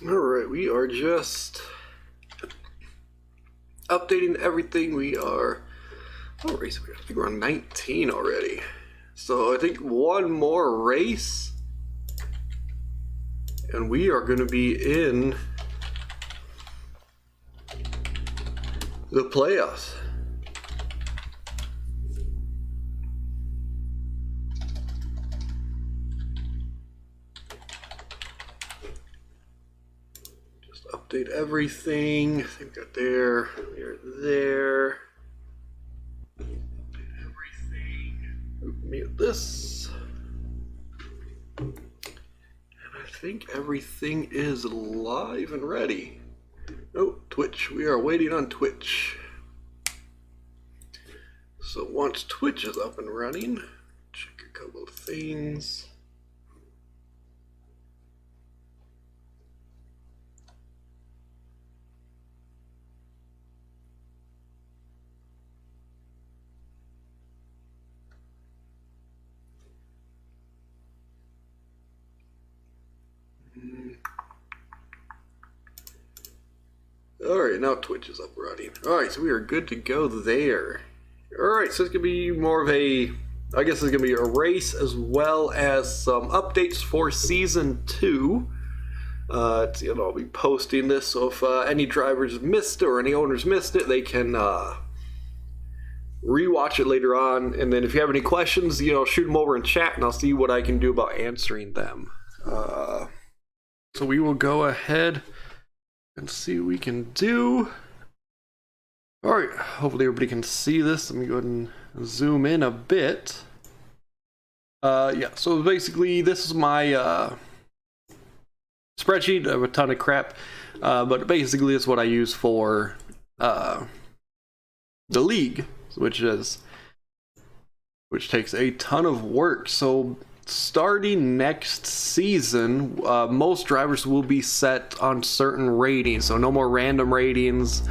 Alright, we are just updating everything. We are, what race are we? I think we're on 19 already. So I think one more race and we are going to be in the playoffs. Update everything. I think we're there. We're there. Update everything. Mute this. And I think everything is live and ready. Oh, Twitch. We are waiting on Twitch. So once Twitch is up and running, check a couple of things. Alright, now Twitch is up and running. Alright, so we are good to go there. Alright, so it's going to be more of a, I guess it's going to be a race as well as some updates for Season 2. I'll be posting this, so if any drivers missed it or any owners missed it, they can rewatch it later on. And then if you have any questions, shoot them over in chat and I'll see what I can do about answering them. So we will go ahead and see what we can do. Alright, hopefully everybody can see this. Let me go ahead and zoom in a bit. Yeah, so basically this is my spreadsheet of a ton of crap. But basically it's what I use for the league, which takes a ton of work. So starting next season, most drivers will be set on certain ratings, so no more random ratings,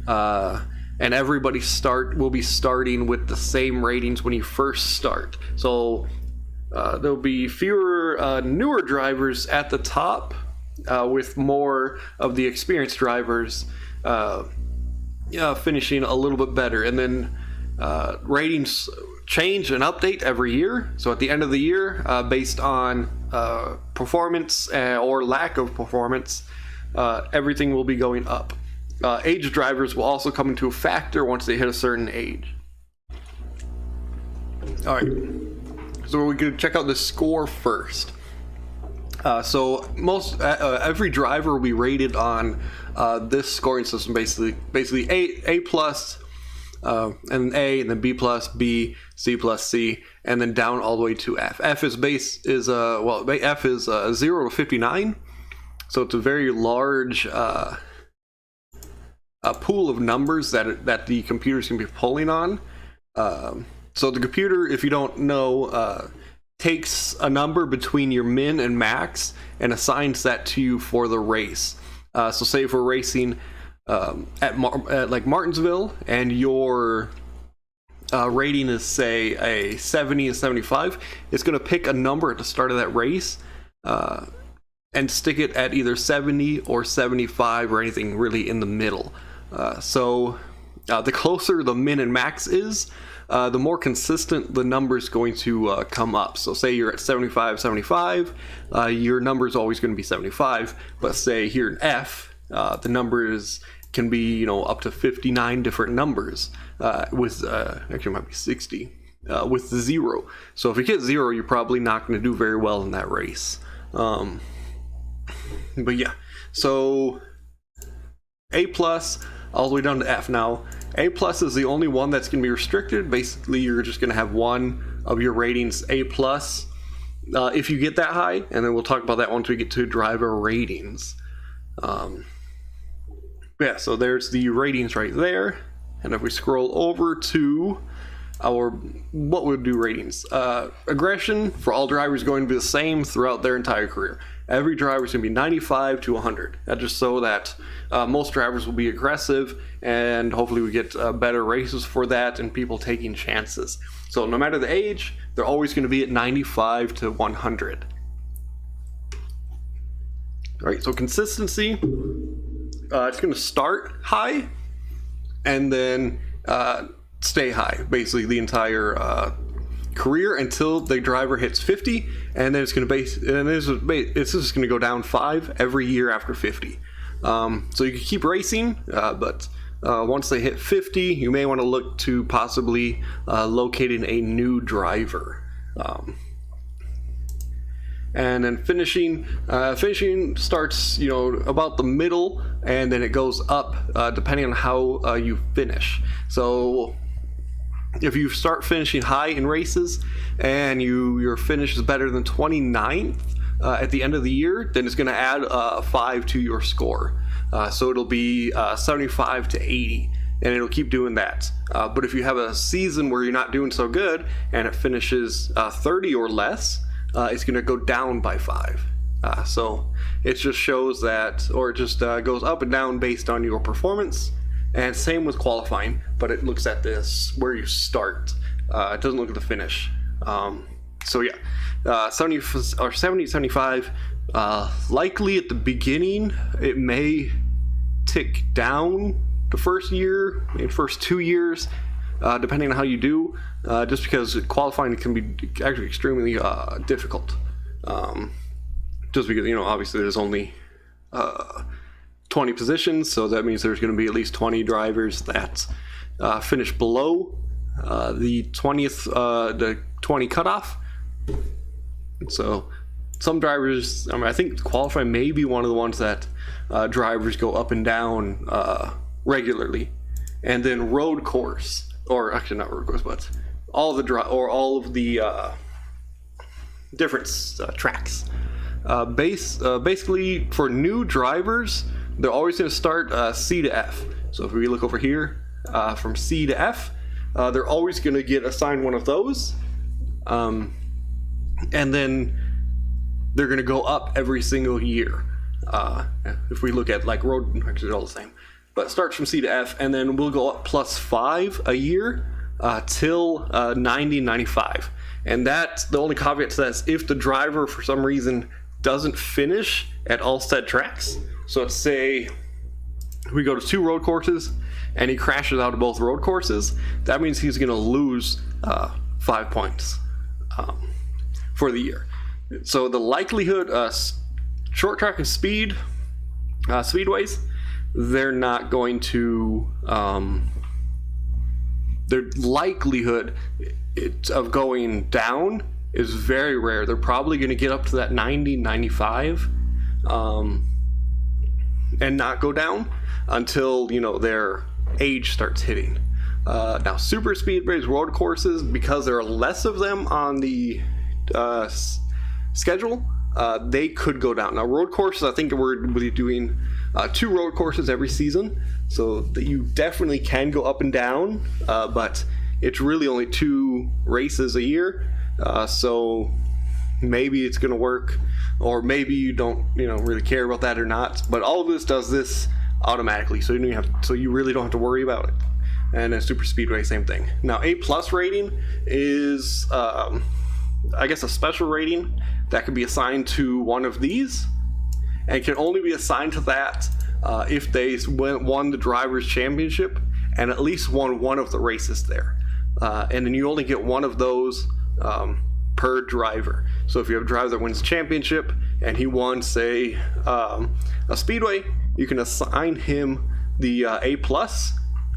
and everybody will be starting with the same ratings when you first start. So there'll be fewer newer drivers at the top, with more of the experienced drivers finishing a little bit better, and then ratings change and update every year. So at the end of the year, based on performance or lack of performance, everything will be going up. Age drivers will also come into a factor once they hit a certain age. Alright, so we're going to check out the score first. So every driver will be rated on this scoring system, basically A plus, and A, and then B plus, B, C plus, C, and then down all the way to F. F is F is 0 to 59, so it's a very large pool of numbers that the computers can be pulling on. So the computer, if you don't know, takes a number between your min and max and assigns that to you for the race. So say if we're racing at like Martinsville and your rating is say a 70 and 75, it's going to pick a number at the start of that race and stick it at either 70 or 75 or anything really in the middle. So the closer the min and max is, the more consistent the number is going to come up. So say you're at 75, your number is always going to be 75, but say here in F, the numbers can be up to 59 different numbers with actually it might be 60 with the 0. So if you get 0, you're probably not going to do very well in that race. But yeah, so A plus all the way down to F. Now A plus is the only one that's going to be restricted. Basically you're just going to have one of your ratings A plus if you get that high, and then we'll talk about that once we get to driver ratings. Yeah, so there's the ratings right there, and if we scroll over to what would do ratings, aggression for all drivers is going to be the same throughout their entire career. Every driver is going to be 95 to 100. That's just so that most drivers will be aggressive, and hopefully we get better races for that and people taking chances. So no matter the age, they're always going to be at 95 to 100. All right, so consistency, it's going to start high and then stay high basically the entire career until the driver hits 50, and then it's going to it's just going to go down 5 every year after 50. So you can keep racing, but once they hit 50, you may want to look to possibly locating a new driver. And then finishing starts, about the middle, and then it goes up depending on how you finish. So if you start finishing high in races and your finish is better than 29th at the end of the year, then it's going to add 5 to your score. So it'll be 75 to 80, and it'll keep doing that. But if you have a season where you're not doing so good and it finishes 30 or less, it's going to go down by 5. So it just shows that, or it just goes up and down based on your performance. And same with qualifying, but it looks at this where you start. It doesn't look at the finish. So yeah, 70 or 70, 75. Likely at the beginning, it may tick down the first year, maybe first 2 years, depending on how you do, just because qualifying can be actually extremely difficult. Just because, obviously there's only 20 positions, so that means there's going to be at least 20 drivers that finish below the 20 cutoff. So some drivers, I think qualifying may be one of the ones that drivers go up and down regularly, and then road course, or actually not road course, but all of the different tracks. Basically, for new drivers, they're always going to start C to F. So if we look over here, from C to F, they're always going to get assigned one of those, and then they're going to go up every single year. If we look at like road, actually they're all the same, but it starts from C to F, and then we'll go up +5 a year till 90, 95. And that's the only caveat to that is if the driver for some reason doesn't finish at all said tracks. So let's say we go to 2 road courses and he crashes out of both road courses, that means he's going to lose 5 points for the year. So the likelihood, short track and speedways, they're not going to, their likelihood of going down is very rare. They're probably going to get up to that 90, 95, and not go down until, their age starts hitting. Now, super speedways, road courses, because there are less of them on the schedule, they could go down. Now, road courses, I think we're doing 2 road courses every season, so that you definitely can go up and down, but it's really only 2 races a year, so maybe it's going to work, or maybe you don't really care about that or not. But all of this does this automatically, so you really don't have to worry about it. And then super speedway, same thing. Now, A+ rating is I guess a special rating that can be assigned to one of these, and can only be assigned to that if they won the drivers' championship and at least won one of the races there. And then you only get one of those per driver. So if you have a driver that wins the championship and he won, say, a speedway, you can assign him the A+,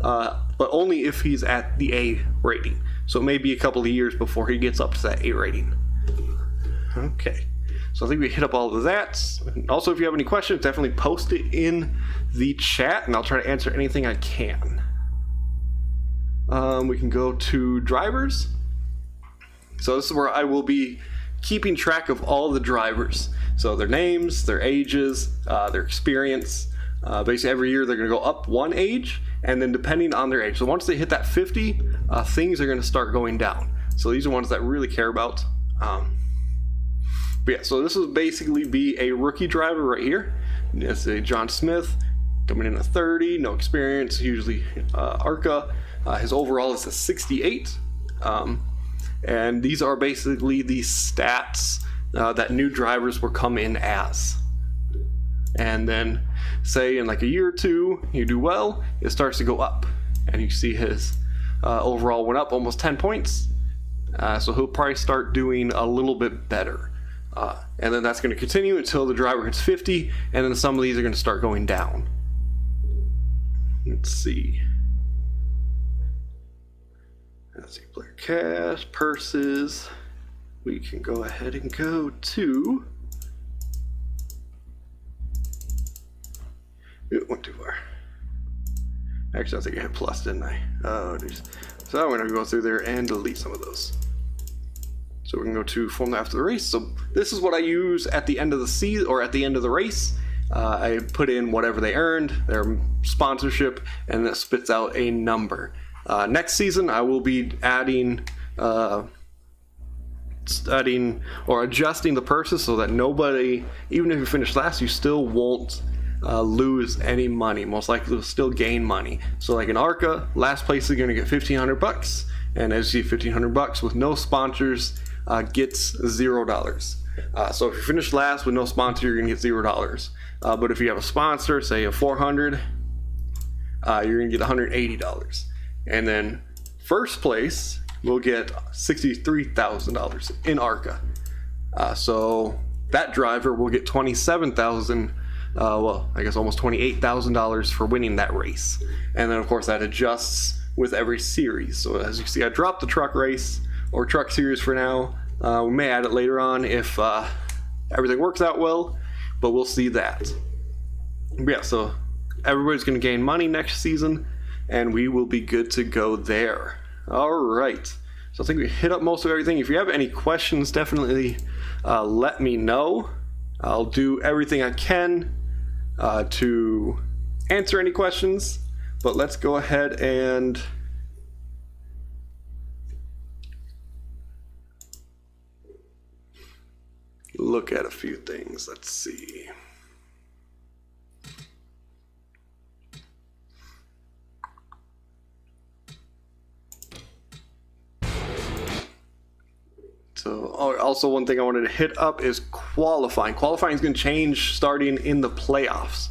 but only if he's at the A rating. So it may be a couple of years before he gets up to that A rating. Okay, so I think we hit up all of that. Also, if you have any questions, definitely post it in the chat, and I'll try to answer anything I can. We can go to drivers. So this is where I will be keeping track of all the drivers. So their names, their ages, their experience. Basically every year they're going to go up 1 age, and then depending on their age. So once they hit that 50, things are going to start going down. So these are ones that I really care about. But yeah, so this will basically be a rookie driver right here. It's a John Smith, coming in at 30, no experience, usually ARCA. His overall is a 68. And these are basically the stats that new drivers will come in as. and then say in like a year or two you do well, it starts to go up, and you see his overall went up almost 10 points. So he'll probably start doing a little bit better. And then that's going to continue until the driver hits 50, and then some of these are going to start going down. Let's see. Player cash, purses. We can go ahead and go to... It went too far. Actually, I think I hit plus, didn't I? Oh, geez. So I'm going to go through there and delete some of those. So we can go to form after the race. So this is what I use at the end of the season, or at the end of the race. I put in whatever they earned, their sponsorship, and it spits out a number. Next season, I will be adding or adjusting the purses so that nobody, even if you finish last, you still won't lose any money. Most likely you'll still gain money. So like in ARCA, last place is going to get $1,500, and as you see, $1,500 with no sponsors gets $0. So if you finish last with no sponsor, you're going to get $0. But if you have a sponsor, say a $400, you're going to get $180. And then first place will get $63,000 in ARCA. So that driver will get $27,000. Well, I guess almost $28,000 for winning that race. And then of course that adjusts with every series. So as you see, I dropped the truck race or truck series for now. We may add it later on if everything works out well, but we'll see that. But yeah, so everybody's going to gain money next season, and we will be good to go there. All right. So I think we hit up most of everything. If you have any questions, definitely let me know. I'll do everything I can to answer any questions, but let's go ahead and look at a few things. Let's see. So also one thing I wanted to hit up is qualifying. Qualifying is going to change starting in the playoffs.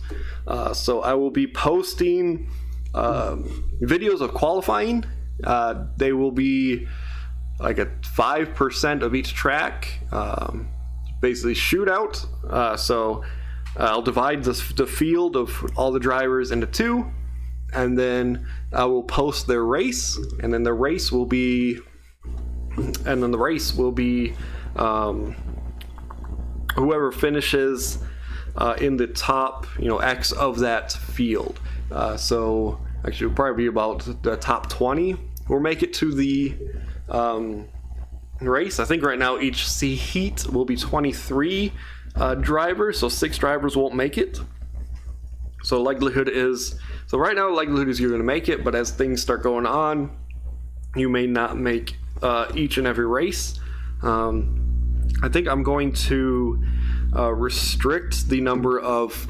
So I will be posting videos of qualifying. They will be like at 5% of each track, basically shootout. So I'll divide the field of all the drivers into two, and then I will post their race, and then the race will be whoever finishes in the top, X of that field. So actually it'll probably be about the top 20 will make it to the race. I think right now each C heat will be 23 drivers, so 6 drivers won't make it. So right now likelihood is you're going to make it, but as things start going on, you may not make each and every race. I think I'm going to restrict the number of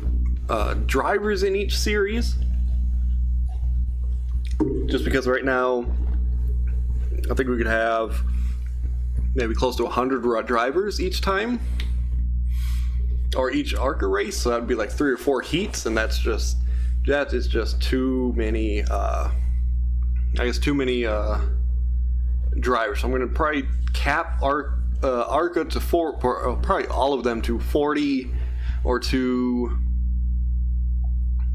drivers in each series, just because right now I think we could have maybe close to 100 drivers each time, or each ARCA race. So that would be like 3 or 4 heats, and that is just too many. Too many drivers. So I'm going to probably cap ARCA to probably all of them to 40 or to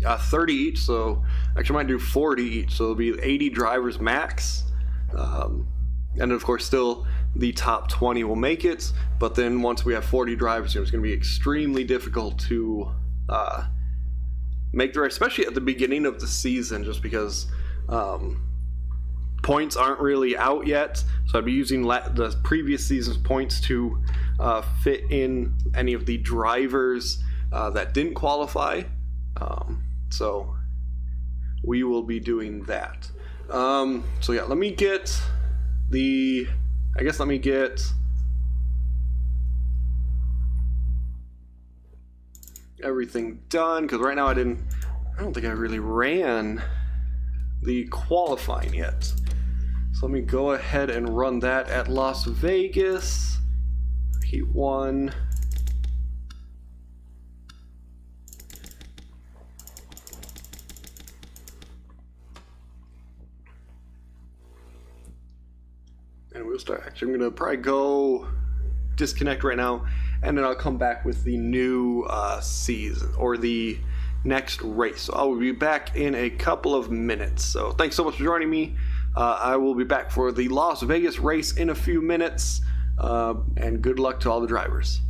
30 each. So actually I might do 40 each, so it'll be 80 drivers max. And of course still the top 20 will make it, but then once we have 40 drivers, it's going to be extremely difficult to make the race, especially at the beginning of the season, just because points aren't really out yet. So I'd be using the previous season's points to fit in any of the drivers that didn't qualify. So we will be doing that. So yeah, let me get everything done, because right now I don't think I really ran the qualifying yet. So let me go ahead and run that at Las Vegas. Heat 1. and we'll start. Actually, I'm gonna probably go disconnect right now, and then I'll come back with the new season or the next race. So I will be back in a couple of minutes. So thanks so much for joining me. I will be back for the Las Vegas race in a few minutes, and good luck to all the drivers.